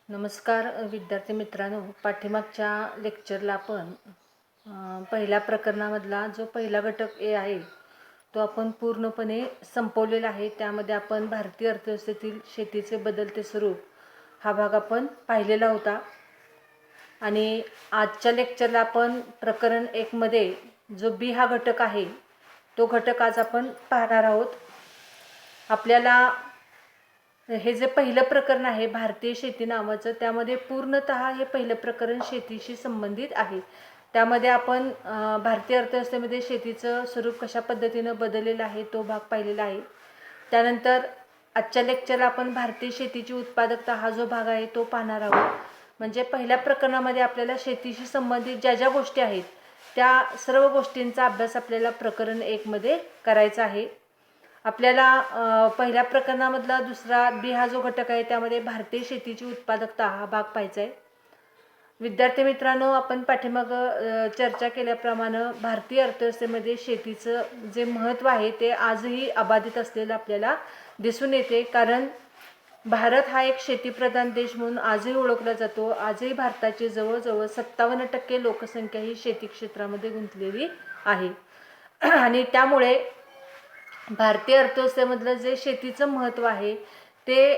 नमस्कार विद्यार्थी मित्रांनो, पाठीमागच्या लेक्चरला आपण पहिल्या प्रकरणामधला जो पहिला घटक ए आहे तो आपण पूर्णपणे संपवलेला आहे। त्यामध्ये आपण भारतीय अर्थव्यवस्थेतील शेतीचे बदलते स्वरूप हा भाग आपण पाहिलेला होता आणि आजच्या लेक्चरला आपण प्रकरण 1 मध्ये जो बी हा घटक आहे तो घटक आज आपण पाहणार आहोत। आपल्याला हे जे पहिलं प्रकरण आहे भारतीय शेती नावाचं, त्यामध्ये पूर्णतः हे पहिलं प्रकरण शेतीशी संबंधित आहे। त्यामध्ये आपण भारतीय अर्थव्यवस्थेमध्ये शेतीचं स्वरूप कशा पद्धतीनं बदललेलं आहे तो भाग पाहिलेला आहे। त्यानंतर आजच्या लेक्चरला आपण भारतीय शेतीची उत्पादकता हा जो भाग आहे तो पाहणार आहोत। म्हणजे पहिल्या प्रकरणामध्ये आपल्याला शेतीशी संबंधित ज्या ज्या गोष्टी आहेत त्या सर्व गोष्टींचा अभ्यास आपल्याला प्रकरण 1 मध्ये करायचा आहे। आपल्याला पहिल्या प्रकरणामधला दुसरा बी हा जो घटक आहे त्यामध्ये भारतीय शेतीची उत्पादकता हा भाग पाहायचा आहे। विद्यार्थी मित्रांनो, आपण पाठीमाग चर्चा केल्याप्रमाणे भारतीय अर्थव्यवस्थेमध्ये शेतीचं जे महत्त्व आहे ते आजही अबाधित असलेलं आपल्याला दिसून येते। कारण भारत हा एक शेतीप्रधान देश म्हणून आजही ओळखला जातो। आजही भारताची जवळजवळ 57% लोकसंख्या ही शेती क्षेत्रामध्ये गुंतलेली आहे आणि त्यामुळे भारतीय अर्थव्यवस्थेमधलं जे शेतीचं महत्त्व आहे ते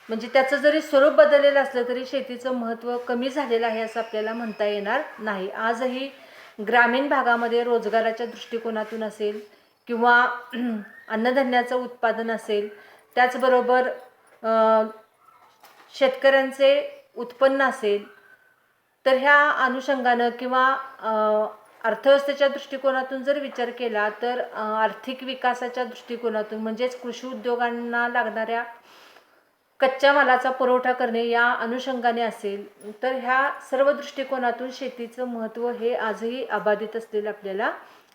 म्हणजे त्याचं जरी स्वरूप बदललेलं असलं तरी शेतीचं महत्त्व कमी झालेलं आहे असं आपल्याला म्हणता येणार नाही। आजही ग्रामीण भागामध्ये रोजगाराच्या दृष्टिकोनातून असेल किंवा अन्नधान्याचं उत्पादन असेल, त्याचबरोबर शेतकऱ्यांचे उत्पन्न असेल, तर ह्या अनुषंगानं किंवा अर्थव्यवस्थेच्या दृष्टिकोनातून जर विचार केला तर आर्थिक विकासाच्या दृष्टिकोनातून म्हणजेच कृषी उद्योगांना लागणाऱ्या कच्च्या मालाचा पुरवठा करणे या अनुषंगाने असेल तर ह्या सर्व दृष्टिकोनातून शेतीचं महत्त्व हे आजही अबाधित असलेलं आपल्याला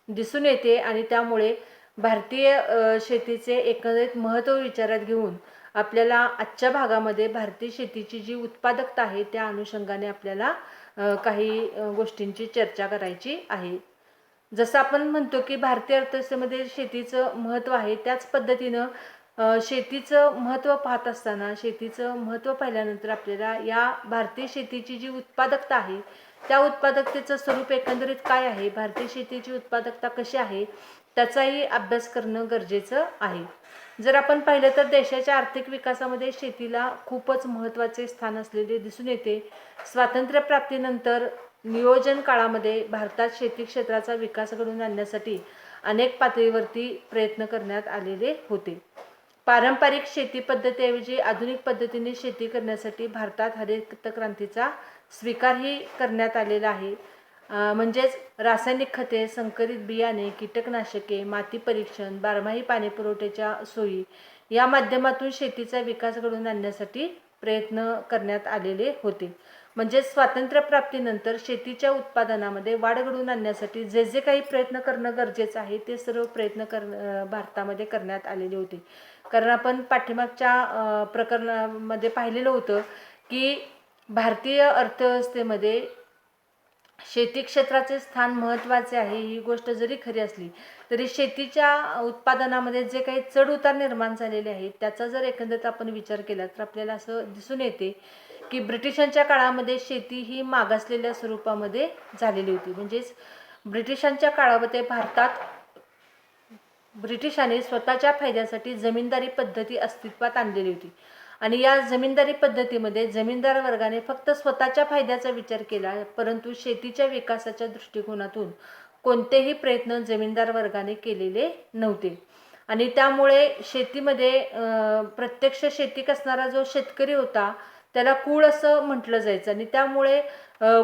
दिसून येते आणि त्यामुळे भारतीय शेतीचे एकंदरीत महत्त्व विचारात घेऊन आपल्याला आजच्या भागामध्ये भारतीय शेतीची जी उत्पादकता आहे त्या अनुषंगाने आपल्याला काही गोष्टींची चर्चा करायची आहे। जसं आपण म्हणतो की भारतीय अर्थव्यवस्थेमध्ये शेतीचं महत्त्व आहे, त्याच पद्धतीनं शेतीचं महत्त्व पाहत असताना शेतीचं महत्त्व पाहिल्यानंतर आपल्याला या भारतीय शेतीची जी उत्पादकता आहे त्या उत्पादकतेचं स्वरूप एकंदरीत काय आहे, भारतीय शेतीची उत्पादकता कशी आहे त्याचाही अभ्यास करणं गरजेचं आहे। जर आपण पाहिलं तर देशाच्या आर्थिक विकासामध्ये शेतीला खूपच महत्त्वाचे स्थान असलेले दिसून येते। स्वातंत्र्यप्राप्तीनंतर नियोजन काळामध्ये भारतात शेती क्षेत्राचा विकास घडवून आणण्यासाठी अनेक पातळीवरती प्रयत्न करण्यात आलेले होते। पारंपरिक शेती पद्धतीऐवजी आधुनिक पद्धतीने शेती करण्यासाठी भारतात हरित क्रांतीचा स्वीकारही करण्यात आलेला आहे। म्हणजेच रासायनिक खते, संकरित बियाणे, कीटकनाशके, माती परीक्षण, बारमाही पाणी पुरवठ्याच्या सोयी या माध्यमातून शेतीचा विकास घडवून आणण्यासाठी प्रयत्न करण्यात आलेले होते। म्हणजे स्वातंत्र्यप्राप्तीनंतर शेतीच्या उत्पादनामध्ये वाढ घडवून आणण्यासाठी जे जे काही प्रयत्न करणं गरजेचं आहे ते सर्व प्रयत्न भारतामध्ये करण्यात आलेले होते। कारण आपण पाठीमागच्या प्रकरणामध्ये पाहिलेलं होतं की भारतीय अर्थव्यवस्थेमध्ये शेती क्षेत्राचे स्थान महत्त्वाचे आहे। ही गोष्ट जरी खरी असली तरी शेतीच्या उत्पादनामध्ये जे काही चढ उतार निर्माण झालेले आहेत त्याचा जर एकंदरीत आपण विचार केला तर आपल्याला असं दिसून येते की ब्रिटिशांच्या काळामध्ये शेती ही मागासलेल्या स्वरूपामध्ये झालेली होती। म्हणजेच ब्रिटिशांच्या काळामध्ये भारतात ब्रिटिशांनी स्वतःच्या फायद्यासाठी जमीनदारी पद्धती अस्तित्वात आणलेली होती आणि या जमीनदारी पद्धतीमध्ये जमीनदार वर्गाने फक्त स्वतःच्या फायद्याचा विचार केला, परंतु शेतीच्या विकासाच्या दृष्टिकोनातून कोणतेही प्रयत्न जमीनदार वर्गाने केलेले नव्हते आणि त्यामुळे शेतीमध्ये प्रत्यक्ष शेती करणारा जो शेतकरी होता त्याला कुळ असं म्हटलं जायचं आणि त्यामुळे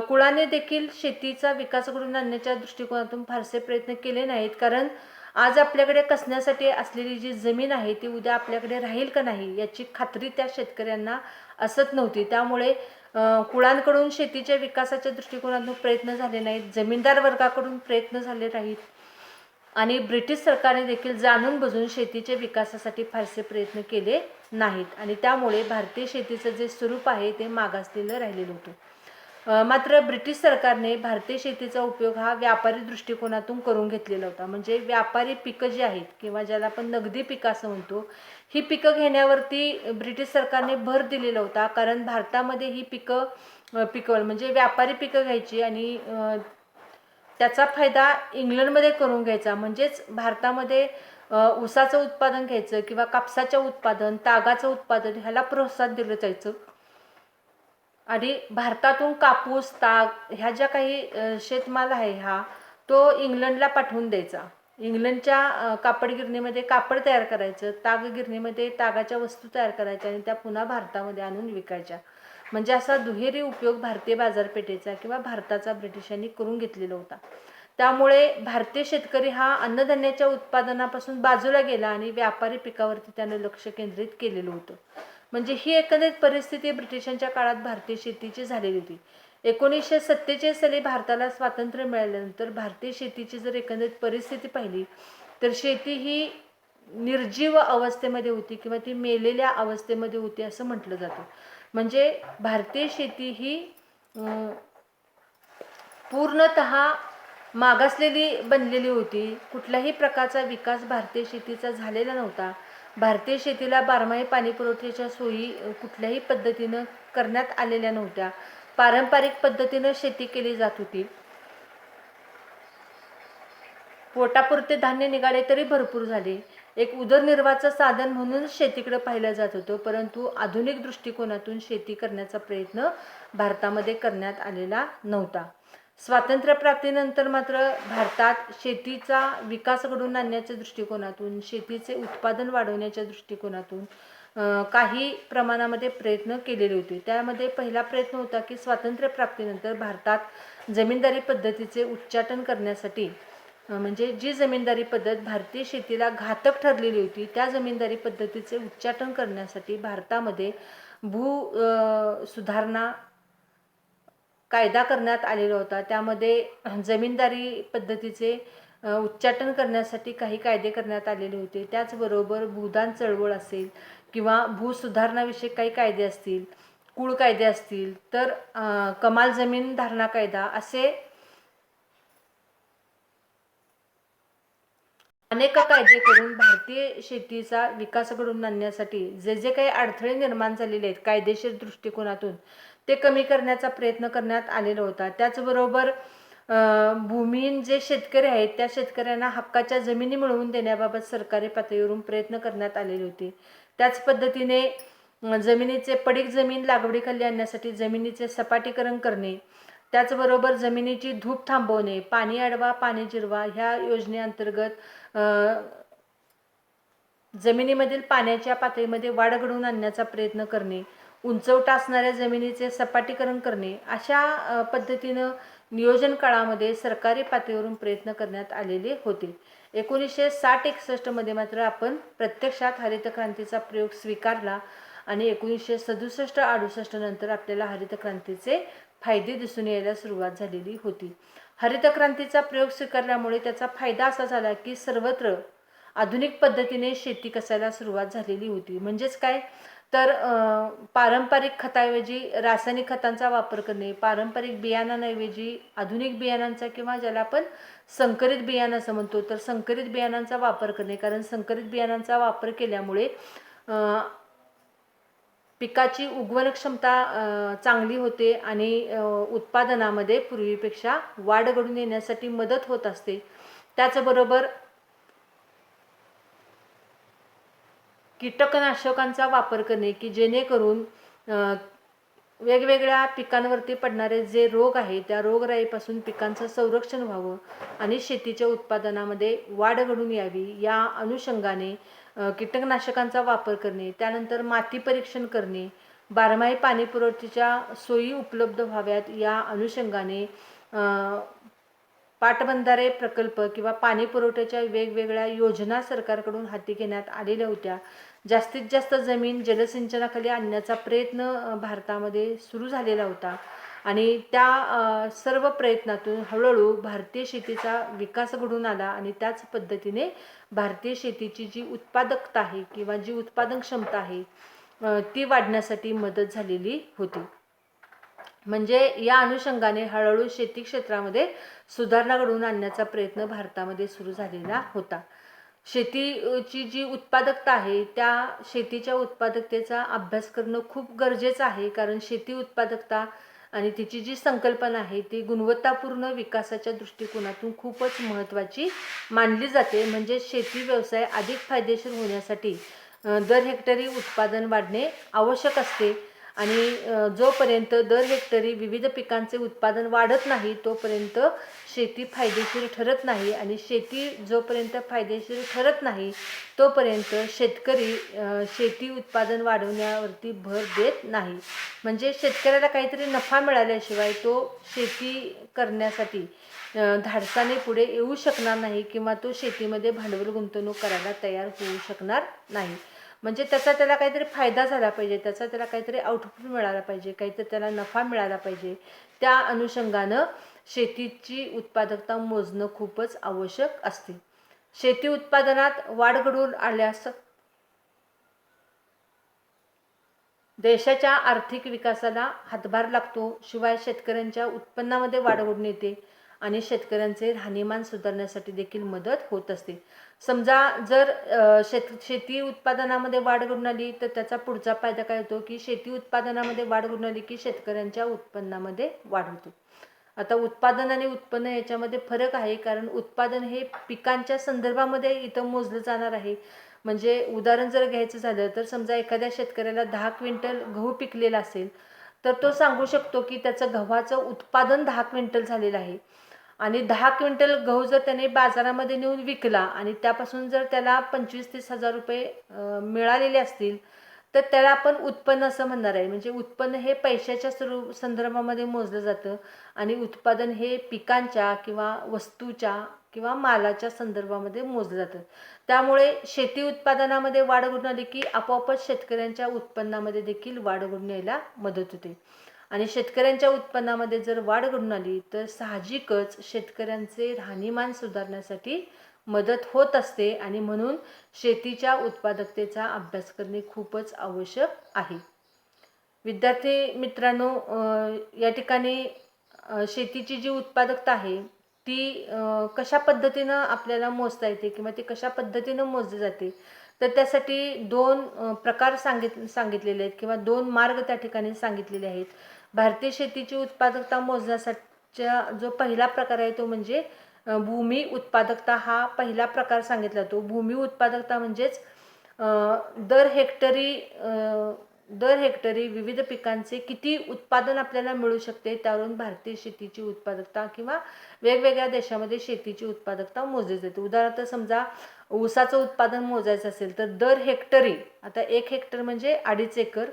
कुळाने देखील शेतीचा विकास घडवून आणण्याच्या दृष्टिकोनातून फारसे प्रयत्न केले नाहीत। कारण आज आपल्याकडे कसण्यासाठी असलेली जी जमीन आहे ती उद्या आपल्याकडे राहील का नाही याची खात्री त्या शेतकऱ्यांना असत नव्हती। त्यामुळे कुळांकडून शेतीच्या विकासाच्या दृष्टिकोनातून प्रयत्न झाले नाहीत, जमीनदार वर्गाकडून प्रयत्न झाले नाहीत आणि ब्रिटिश सरकारने देखील जाणून बुजून शेतीच्या विकासासाठी फारसे प्रयत्न केले नाहीत आणि त्यामुळे भारतीय शेतीचं जे स्वरूप आहे ते मागासलेलं राहिलेलं होतं। मात्र ब्रिटिश सरकारने भारतीय शेतीचा उपयोग हा व्यापारी दृष्टिकोनातून करून घेतलेला होता. म्हणजे व्यापारी पिकं जी आहेत किंवा ज्याला आपण नगदी पिकं असं म्हणतो, ही पिकं घेण्यावरती ब्रिटिश सरकारने भर दिलेला होता. कारण भारतामध्ये ही पिकं पिकवल म्हणजे व्यापारी पिकं घ्यायची आणि त्याचा फायदा इंग्लंडमध्ये करून घ्यायचा. म्हणजेच भारतामध्ये ऊसाचं उत्पादन घ्यायचं किंवा कापसाचं उत्पादन, तागाचं उत्पादन ह्याला प्रोत्साहन दिलं जायचं. आणि भारतातून कापूस, ताग ह्या ज्या काही शेतमाल आहे हा तो इंग्लंडला पाठवून द्यायचा. इंग्लंडच्या कापड गिरणीमध्ये कापड तयार करायचं, ताग गिरणीमध्ये तागाच्या वस्तू तयार करायच्या आणि त्या पुन्हा भारतामध्ये आणून विकायच्या. म्हणजे असा दुहेरी उपयोग भारतीय बाजारपेठेचा किंवा भारताचा ब्रिटिशांनी करून घेतलेला होता. त्यामुळे भारतीय शेतकरी हा अन्नधान्याच्या उत्पादनापासून बाजूला गेला आणि व्यापारी पिकावरती त्याने लक्ष केंद्रित केलेलं होतं. म्हणजे ही एकंदरीत परिस्थिती ब्रिटिशांच्या काळात भारतीय शेतीची झालेली होती. 1947 साली भारताला स्वातंत्र्य मिळाल्यानंतर भारतीय शेतीची जर एकंदरीत परिस्थिती पाहिली तर शेती ही निर्जीव अवस्थेमध्ये होती किंवा ती मेलेल्या अवस्थेमध्ये होती असं म्हटलं जातं. म्हणजे भारतीय शेती ही पूर्णतः मागासलेली बनलेली होती. कुठल्याही प्रकारचा विकास भारतीय शेतीचा झालेला नव्हता. भारतीय शेतीला बारमाही पाणी पुरवठ्याच्या सोयी कुठल्याही पद्धतीनं करण्यात आलेल्या नव्हत्या. पारंपरिक पद्धतीनं शेती केली जात होती. पोटापुरते धान्य निघाले तरी भरपूर झाले. एक उदरनिर्वाहाचं साधन म्हणून शेतीकडे पाहिलं जात होतं. परंतु आधुनिक दृष्टिकोनातून शेती करण्याचा प्रयत्न भारतामध्ये करण्यात आलेला नव्हता. स्वातंत्र्यप्राप्तीनंतर मात्र भारतात शेतीचा विकास घडवून आणण्याच्या दृष्टिकोनातून, शेतीचे उत्पादन वाढवण्याच्या दृष्टिकोनातून काही प्रमाणामध्ये प्रयत्न केलेले होते. त्यामध्ये पहिला प्रयत्न होता की स्वातंत्र्यप्राप्तीनंतर भारतात जमीनदारी पद्धतीचे उच्चाटन करण्यासाठी, म्हणजे जी जमीनदारी पद्धत भारतीय शेतीला घातक ठरलेली होती त्या जमीनदारी पद्धतीचे उच्चाटन करण्यासाठी भारतामध्ये सुधारणा कायदा करण्यात आलेला होता. त्यामध्ये जमीनदारी पद्धतीचे उच्चाटन करण्यासाठी काही कायदे करण्यात आलेले होते. त्याचबरोबर भूदान चळवळ असेल किंवा भूसुधारणाविषयक काही कायदे असतील, कुळ कायदे असतील, तर कमाल जमीन धारणा कायदा असे अनेक कायदे करून भारतीय शेतीचा विकास घडवून आणण्यासाठी जे जे काही अडथळे निर्माण झालेले आहेत कायदेशीर दृष्टिकोनातून ते कमी करण्याचा प्रयत्न करण्यात आलेला होता. त्याचबरोबर भूमिहीन जे शेतकरी आहेत त्या शेतकऱ्यांना हक्काच्या जमिनी मिळवून देण्याबाबत सरकारी पातळीवरून प्रयत्न करण्यात आलेले होते. त्याच पद्धतीने जमिनीचे पडीक जमीन लागवडीखाली आणण्यासाठी जमिनीचे सपाटीकरण करणे, त्याचबरोबर जमिनीची धूप थांबवणे, पाणी अडवा पाणी जिरवा ह्या योजनेअंतर्गत जमिनीमधील पाण्याच्या पातळीमध्ये वाढ घडवून आणण्याचा प्रयत्न करणे, उंचवटा असणाऱ्या जमिनीचे सपाटीकरण करणे, अशा पद्धतीनं नियोजन काळामध्ये सरकारी पातळीवरून प्रयत्न करण्यात आलेले होते. 1960-61 मध्ये मात्र आपण प्रत्यक्षात हरित क्रांतीचा प्रयोग स्वीकारला आणि 1967-68 नंतर आपल्याला हरित क्रांतीचे फायदे दिसून यायला सुरुवात झालेली होती. हरित क्रांतीचा प्रयोग स्वीकारल्यामुळे त्याचा फायदा असा झाला की सर्वत्र आधुनिक पद्धतीने शेती करायला सुरुवात झालेली होती. म्हणजेच काय तर पारंपरिक खताऐवजी रासायनिक खतांचा वापर करणे, पारंपरिक बियाणांऐवजी आधुनिक बियाणांचा किंवा ज्याला आपण संकरित बियाणं असं म्हणतो तर संकरित बियाणांचा वापर करणे. कारण संकरित बियाणांचा वापर केल्यामुळे पिकाची उगवण क्षमता चांगली होते आणि उत्पादनामध्ये पूर्वीपेक्षा वाढ घडून येण्यासाठी मदत होत असते. त्याचबरोबर कीटकनाशकांचा वापर करणे की जेणेकरून वेगवेगळ्या पिकांवरती पडणारे जे रोग आहे त्या रोगराईपासून पिकांचं संरक्षण व्हावं आणि शेतीच्या उत्पादनामध्ये वाढ घडून यावी या अनुषंगाने कीटकनाशकांचा वापर करणे, त्यानंतर माती परीक्षण करणे, बारमाही पाणी पुरवठ्याच्या सोयी उपलब्ध व्हाव्यात या अनुषंगाने पाटबंधारे प्रकल्प किंवा पाणी पुरवठ्याच्या वेगवेगळ्या योजना सरकारकडून हाती घेण्यात आलेल्या होत्या. जास्तीत जास्त जमीन जलसिंचनाखाली आणण्याचा प्रयत्न भारतामध्ये सुरू झालेला होता आणि त्या सर्व प्रयत्नातून हळूहळू भारतीय शेतीचा विकास घडून आला आणि त्याच पद्धतीने भारतीय शेतीची जी उत्पादकता आहे किंवा जी उत्पादन क्षमता आहे ती वाढण्यासाठी मदत झालेली होती. म्हणजे या अनुषंगाने हळूहळू शेती क्षेत्रामध्ये सुधारणा घडवून आणण्याचा प्रयत्न भारतामध्ये सुरू झालेला होता. शेतीची जी उत्पादकता आहे त्या शेतीच्या उत्पादकतेचा अभ्यास करणं खूप गरजेचं आहे, कारण शेती उत्पादकता आणि तिची जी संकल्पना आहे ती गुणवत्तापूर्ण विकासाच्या दृष्टिकोनातून खूपच महत्त्वाची मानली जाते. म्हणजे शेती व्यवसाय अधिक फायदेशीर होण्यासाठी दर हेक्टरी उत्पादन वाढणे आवश्यक असते आणि जोपर्यंत दर हेक्टरी विविध पिकांचे उत्पादन वाढत नाही तोपर्यंत शेती फायदेशीर ठरत नाही आणि शेती जोपर्यंत फायदेशीर ठरत नाही तोपर्यंत शेतकरी शेती उत्पादन वाढवण्यावरती भर देत नाही. म्हणजे शेतकऱ्याला काहीतरी नफा मिळाल्याशिवाय तो शेती करण्यासाठी धाडसाने पुढे येऊ शकणार नाही किंवा तो शेतीमध्ये भांडवल गुंतवणूक करायला तयार होऊ शकणार नाही. म्हणजे त्याला काहीतरी फायदा झाला पाहिजे, त्याला काहीतरी आउटपुट मिळाला पाहिजे, काहीतरी त्याला नफा मिळाला पाहिजे. त्या अनुषंगानं शेतीची उत्पादकता मोजणं खूपच आवश्यक असते. शेती उत्पादनात वाढ घडवून आल्यास देशाच्या आर्थिक विकासाला हातभार लागतो. शिवाय शेतकऱ्यांच्या उत्पन्नामध्ये वाढ घडून येते आणि शेतकऱ्यांचे राहणीमान सुधारण्यासाठी देखील मदत होत असते. समजा जर शेती उत्पादनामध्ये वाढ घडून आली तर त्याचा पुढचा फायदा काय होतो की शेती उत्पादनामध्ये वाढ घडून आली की शेतकऱ्यांच्या उत्पन्नामध्ये वाढ होते. आता उत्पादन आणि उत्पन्न याच्यामध्ये फरक आहे, कारण उत्पादन हे पिकांच्या संदर्भामध्ये इथं मोजलं जाणार आहे. म्हणजे उदाहरण जर घ्यायचं झालं तर समजा एखाद्या शेतकऱ्याला 10 क्विंटल गहू पिकलेला असेल तर तो सांगू शकतो की त्याचं गव्हाचं उत्पादन 10 क्विंटल झालेलं आहे आणि 10 क्विंटल गहू जर त्याने बाजारामध्ये नेऊन विकला आणि त्यापासून जर त्याला 25-30 हजार रुपये मिळालेले असतील तर त्याला आपण उत्पन्न असं म्हणणार आहे. म्हणजे उत्पन्न हे पैशाच्या संदर्भामध्ये मोजलं जातं आणि उत्पादन हे पिकांच्या किंवा वस्तूच्या किंवा मालाच्या संदर्भामध्ये मोजलं जातं. त्यामुळे शेती उत्पादनामध्ये वाढ घडून आली की आपोआपच शेतकऱ्यांच्या उत्पन्नामध्ये देखील वाढ घडून यायला मदत होते आणि शेतकऱ्यांच्या उत्पन्नामध्ये जर वाढ घडून आली तर साहजिकच शेतकऱ्यांचे राहणीमान सुधारण्यासाठी मदत होत असते आणि म्हणून शेतीच्या उत्पादकतेचा अभ्यास करणे खूपच आवश्यक आहे. विद्यार्थी मित्रांनो, या ठिकाणी शेतीची जी उत्पादकता आहे ती कशा पद्धतीनं आपल्याला मोजता येते किंवा ती कशा पद्धतीनं मोजली जाते तर त्यासाठी 2 प्रकार सांगितलेले आहेत किंवा 2 मार्ग त्या ठिकाणी सांगितलेले आहेत. भारतीय शेतीची उत्पादकता मोजण्यासाठीचा जो पहिला प्रकार आहे तो म्हणजे भूमी उत्पादकता हा पहिला प्रकार सांगितला जातो. भूमी उत्पादकता म्हणजेच दर हेक्टरी विविध पिकांचे किती उत्पादन आपल्याला मिळू शकते त्यावरून भारतीय शेतीची उत्पादकता किंवा वेगवेगळ्या देशामध्ये शेतीची उत्पादकता मोजली जाते. उदाहरणार्थ समजा ऊसाचं उत्पादन मोजायचं असेल तर दर हेक्टरी, आता 1 हेक्टर म्हणजे 2.5 एकर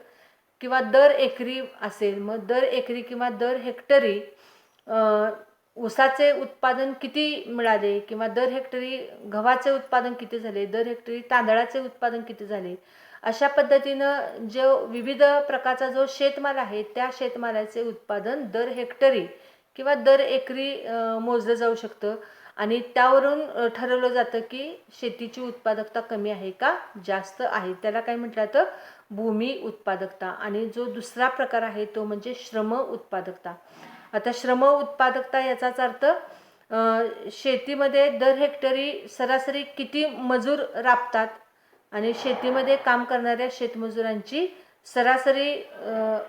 किंवा दर एकरी असेल, मग दर एकरी किंवा दर हेक्टरी ऊसाचे उत्पादन किती मिळाले किंवा दर हेक्टरी गव्हाचे उत्पादन किती झाले, दर हेक्टरी तांदळाचे उत्पादन किती झाले, अशा पद्धतीनं जो विविध प्रकारचा जो शेतमाल आहे त्या शेतमालाचे उत्पादन दर हेक्टरी किंवा दर एकरी मोजलं जाऊ शकतं आणि त्यावरून ठरवलं जातं की शेतीची उत्पादकता कमी आहे का जास्त आहे. त्याला काय म्हटलं जातं भूमी उत्पादकता. आणि जो दुसरा प्रकार आहे तो म्हणजे श्रम उत्पादकता. आता श्रम उत्पादकता याचाच अर्थ शेतीमध्ये दर हेक्टरी सरासरी किती मजूर राबतात आणि शेतीमध्ये काम करणाऱ्या शेतमजुरांची सरासरी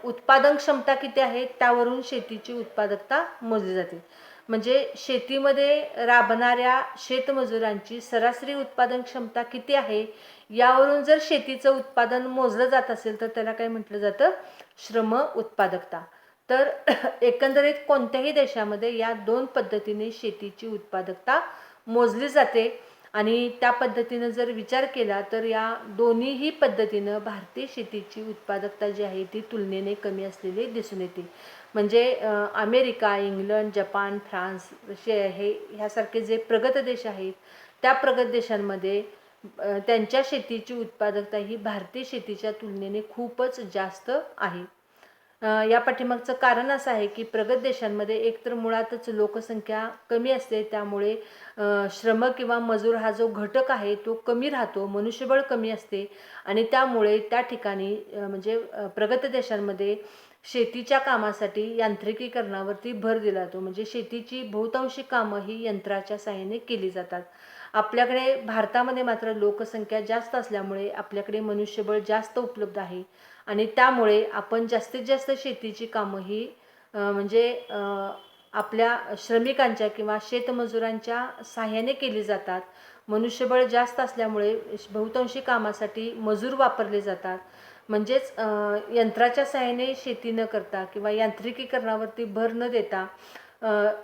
उत्पादन क्षमता किती आहे त्यावरून शेतीची उत्पादकता मोजली जाते. म्हणजे शेतीमध्ये राबणाऱ्या शेतमजुरांची सरासरी उत्पादन क्षमता किती आहे यावरून जर शेतीचं उत्पादन मोजलं जात असेल तर त्याला काय म्हटलं जातं श्रम उत्पादकता. तर एकंदरीत कोणत्याही देशामध्ये या 2 पद्धतीने शेतीची उत्पादकता मोजली जाते आणि त्या पद्धतीनं जर विचार केला तर या दोन्हीही पद्धतीनं भारतीय शेतीची उत्पादकता जी आहे ती तुलनेने कमी असलेली दिसून येते. म्हणजे America, England, Japan, France, Russia हे ह्यासारखे जे प्रगत देश आहेत त्या प्रगत देशांमध्ये त्यांच्या शेतीची उत्पादकता ही भारतीय शेतीच्या तुलनेने खूपच जास्त आहे. या पाठीमागचं कारण असं आहे की प्रगत देशांमध्ये एकतर मुळातच लोकसंख्या कमी असते, त्यामुळे श्रम किंवा मजूर हा जो घटक आहे तो कमी राहतो, मनुष्यबळ कमी असते आणि त्यामुळे त्या ठिकाणी म्हणजे प्रगत देशांमध्ये शेतीच्या कामासाठी यांत्रिकीकरणावरती भर दिला जातो. म्हणजे शेतीची बहुतांशी कामं ही यंत्राच्या सहाय्याने केली जातात. आपल्याकडे भारतामध्ये मात्र लोकसंख्या जास्त असल्यामुळे आपल्याकडे मनुष्यबळ जास्त उपलब्ध आहे आणि त्यामुळे आपण जास्तीत जास्त शेतीची कामं ही म्हणजे आपल्या श्रमिकांच्या किंवा शेतमजुरांच्या सहाय्याने केली जातात. मनुष्यबळ जास्त असल्यामुळे बहुतांशी कामासाठी मजूर वापरले जातात. म्हणजेच यंत्राच्या सहाय्याने शेती न करता किंवा यांत्रिकीकरणावरती भर न देता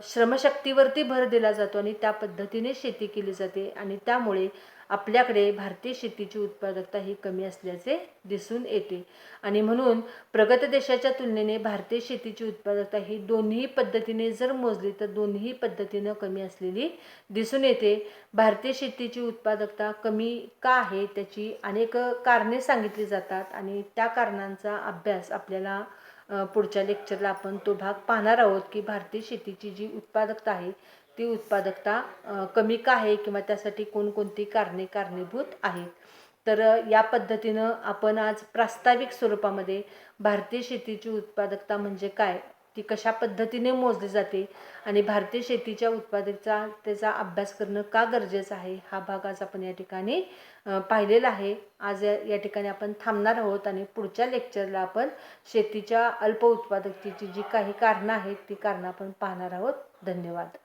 श्रमशक्तीवरती भर दिला जातो आणि त्या पद्धतीने शेती केली जाते आणि त्यामुळे आपल्याकडे भारतीय शेतीची उत्पादकता ही कमी असल्याचे दिसून येते. आणि म्हणून प्रगत देशाच्या तुलनेने भारतीय शेतीची उत्पादकता ही दोन्ही पद्धतीने जर मोजली तर दोन्ही पद्धतीनं कमी असलेली दिसून येते. भारतीय शेतीची उत्पादकता कमी का आहे त्याची अनेक कारणे सांगितली जातात आणि त्या कारणांचा अभ्यास आपल्याला पुढच्या लेक्चरला आपण तो भाग पाहणार आहोत की भारतीय शेतीची जी उत्पादकता आहे ती उत्पादकता कमी का आहे किंवा त्यासाठी कोणकोणती कारणे कारणीभूत आहेत. तर या पद्धतीनं आपण आज प्रास्ताविक स्वरूपामध्ये भारतीय शेतीची उत्पादकता म्हणजे काय, ती कशा पद्धतीने मोजली जाते आणि भारतीय शेतीच्या उत्पादकता त्याचा अभ्यास करणं का गरजेचं आहे हा भाग आज आपण या ठिकाणी पाहिलेला आहे. आज या ठिकाणी आपण थांबणार आहोत आणि पुढच्या लेक्चरला आपण शेतीच्या अल्प उत्पादकतेची जी काही कारणं आहेत ती कारणं आपण पाहणार आहोत. धन्यवाद.